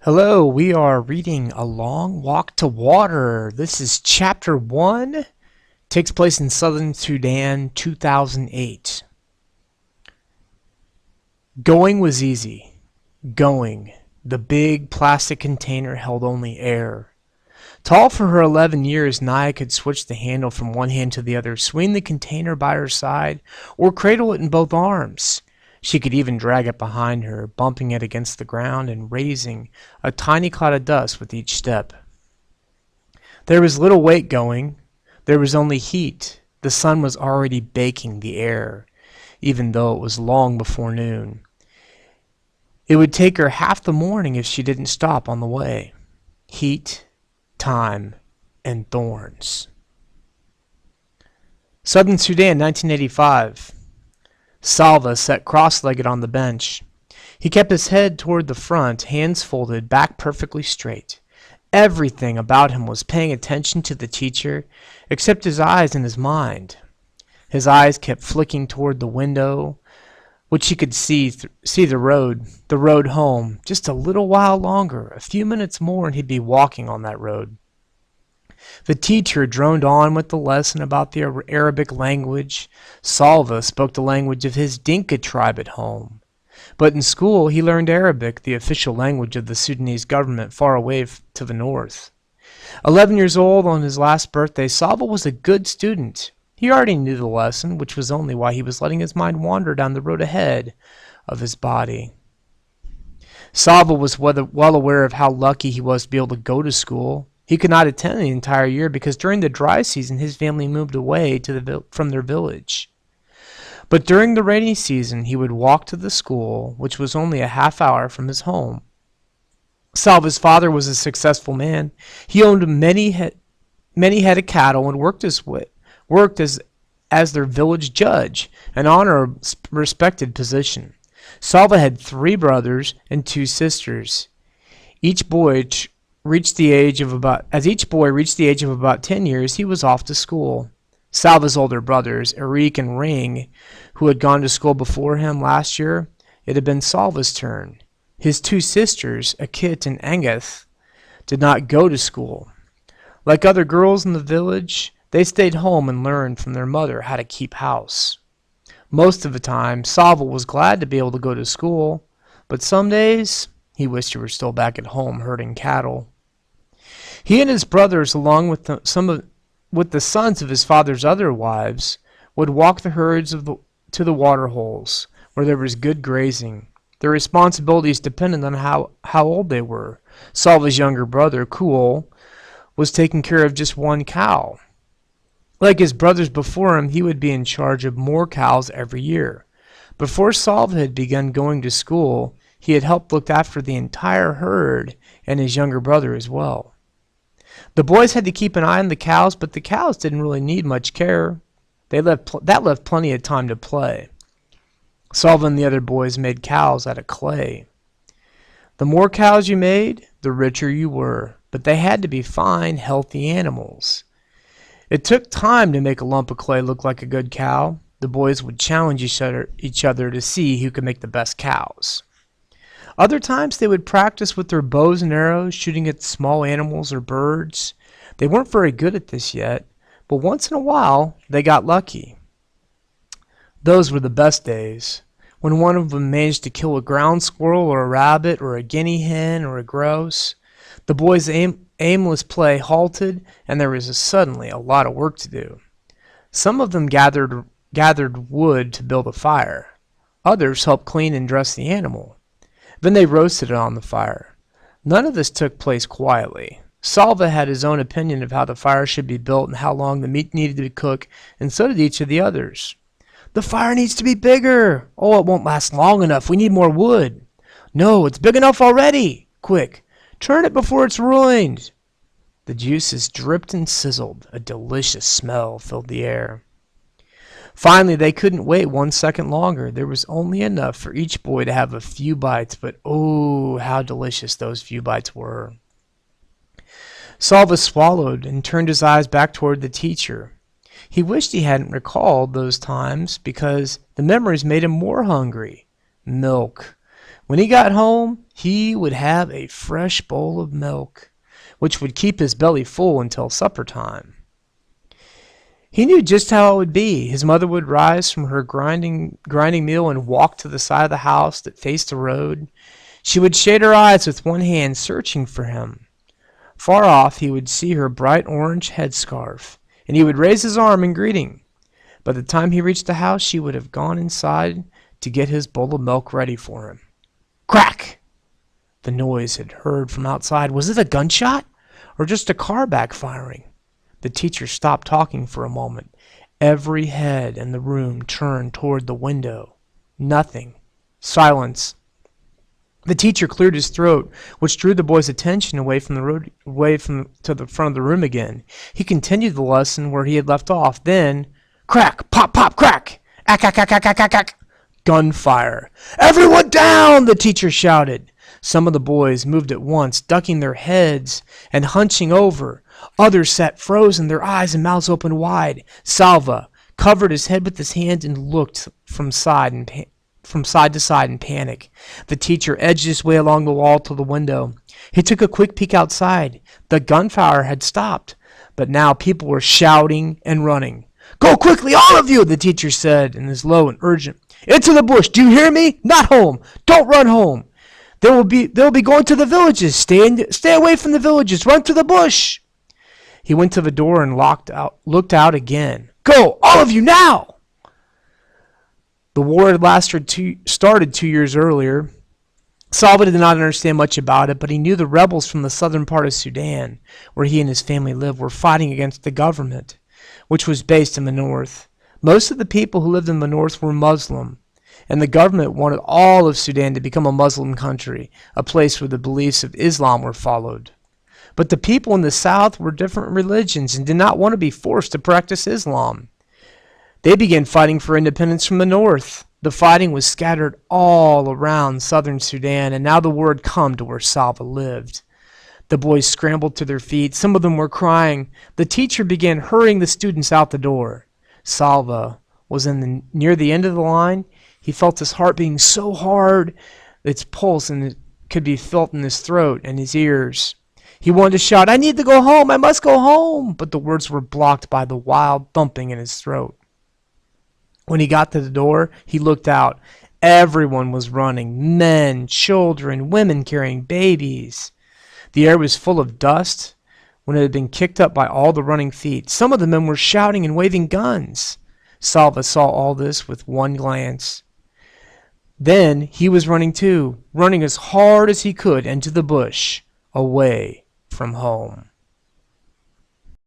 Hello, we are reading A Long Walk to Water. This is chapter 1. Takes place in southern Sudan, 2008. Going was easy. Going. The big plastic container held only air. Tall for her 11 years, Naya could switch the handle from one hand to the other, swing the container by her side, or cradle it in both arms. She could even drag it behind her, bumping it against the ground and raising a tiny cloud of dust with each step. There was little weight going. There was only heat. The sun was already baking the air, even though it was long before noon. It would take her half the morning if she didn't stop on the way. Heat, time, and thorns. Southern Sudan, 1985. Salva sat cross-legged on the bench. He kept his head toward the front, hands folded, back perfectly straight. Everything about him was paying attention to the teacher, except his eyes and his mind. His eyes kept flicking toward the window, which he could see the road home. Just a little while longer, a few minutes more, and he'd be walking on that road. The teacher droned on with the lesson about the Arabic language. Salva spoke the language of his Dinka tribe at home. But in school he learned Arabic, the official language of the Sudanese government far away to the north. 11 years old on his last birthday, Salva was a good student. He already knew the lesson, which was only why he was letting his mind wander down the road ahead of his body. Salva was well aware of how lucky he was to be able to go to school. He could not attend the entire year because during the dry season his family moved away from their village. But during the rainy season he would walk to the school, which was only a half hour from his home. Salva's father was a successful man. He owned many head of cattle and worked as their village judge, an honorable, respected position. Salva had 3 brothers and 2 sisters. Each boy reached the age of about 10 years, he was off to school. Salva's older brothers, Eric and Ring, who had gone to school before him last year, it had been Salva's turn. His 2 sisters, Akit and Angath, did not go to school. Like other girls in the village, they stayed home and learned from their mother how to keep house. Most of the time, Salva was glad to be able to go to school, but some days he wished he were still back at home herding cattle. He and his brothers, along with the sons of his father's other wives, would walk the herds to the water holes, where there was good grazing. Their responsibilities depended on how old they were. Salva's younger brother, Kuol, was taking care of just 1 cow. Like his brothers before him, he would be in charge of more cows every year. Before Salva had begun going to school, he had helped look after the entire herd and his younger brother as well. The boys had to keep an eye on the cows, but the cows didn't really need much care. That left plenty of time to play. Salva and the other boys made cows out of clay. The more cows you made, the richer you were, but they had to be fine, healthy animals. It took time to make a lump of clay look like a good cow. The boys would challenge each other to see who could make the best cows. Other times they would practice with their bows and arrows, shooting at small animals or birds. They weren't very good at this yet, but once in a while they got lucky. Those were the best days, when one of them managed to kill a ground squirrel or a rabbit or a guinea hen or a grouse. The boys' aimless play halted, and there was suddenly a lot of work to do. Some of them gathered wood to build a fire. Others helped clean and dress the animal. Then they roasted it on the fire. None of this took place quietly. Salva had his own opinion of how the fire should be built and how long the meat needed to cook, and so did each of the others. "The fire needs to be bigger." "Oh, it won't last long enough. We need more wood." "No, it's big enough already." "Quick, turn it before it's ruined." The juices dripped and sizzled. A delicious smell filled the air. Finally, they couldn't wait 1 second longer. There was only enough for each boy to have a few bites, but oh, how delicious those few bites were. Salva swallowed and turned his eyes back toward the teacher. He wished he hadn't recalled those times because the memories made him more hungry. Milk. When he got home, he would have a fresh bowl of milk, which would keep his belly full until supper time. He knew just how it would be. His mother would rise from her grinding meal and walk to the side of the house that faced the road. She would shade her eyes with one hand, searching for him. Far off, he would see her bright orange headscarf, and he would raise his arm in greeting. By the time he reached the house, she would have gone inside to get his bowl of milk ready for him. Crack! The noise had heard from outside. Was it a gunshot or just a car backfiring? The teacher stopped talking for a moment. Every head in the room turned toward the window. Nothing. Silence. The teacher cleared his throat, which drew the boy's attention away from the road, to the front of the room again. He continued the lesson where he had left off. Then, crack, pop, pop, crack, ack, ack, ack, ack, ack, ack, ack. Gunfire. Everyone down! The teacher shouted. Some of the boys moved at once, ducking their heads and hunching over. Others sat frozen, their eyes and mouths open wide. Salva covered his head with his hands and looked from side to side in panic. The teacher edged his way along the wall to the window. He took a quick peek outside. The gunfire had stopped, but now people were shouting and running. Go quickly, all of you, the teacher said in his low and urgent. Into the bush, do you hear me? Not home. Don't run home. They'll be going to the villages. Stay away from the villages. Run to the bush. He went to the door and looked out again. Go, all of you, now! The war had started 2 years earlier. Salva did not understand much about it, but he knew the rebels from the southern part of Sudan, where he and his family lived, were fighting against the government, which was based in the north. Most of the people who lived in the north were Muslim, and the government wanted all of Sudan to become a Muslim country, a place where the beliefs of Islam were followed. But the people in the south were different religions and did not want to be forced to practice Islam. They began fighting for independence from the north. The fighting was scattered all around southern Sudan, and now the war had come to where Salva lived. The boys scrambled to their feet. Some of them were crying. The teacher began hurrying the students out the door. Salva was near the end of the line. He felt his heart beating so hard, its pulse could be felt in his throat and his ears. He wanted to shout, I need to go home, I must go home, but the words were blocked by the wild thumping in his throat. When he got to the door, he looked out. Everyone was running, men, children, women carrying babies. The air was full of dust when it had been kicked up by all the running feet. Some of the men were shouting and waving guns. Salva saw all this with one glance. Then he was running too, running as hard as he could into the bush, away from home.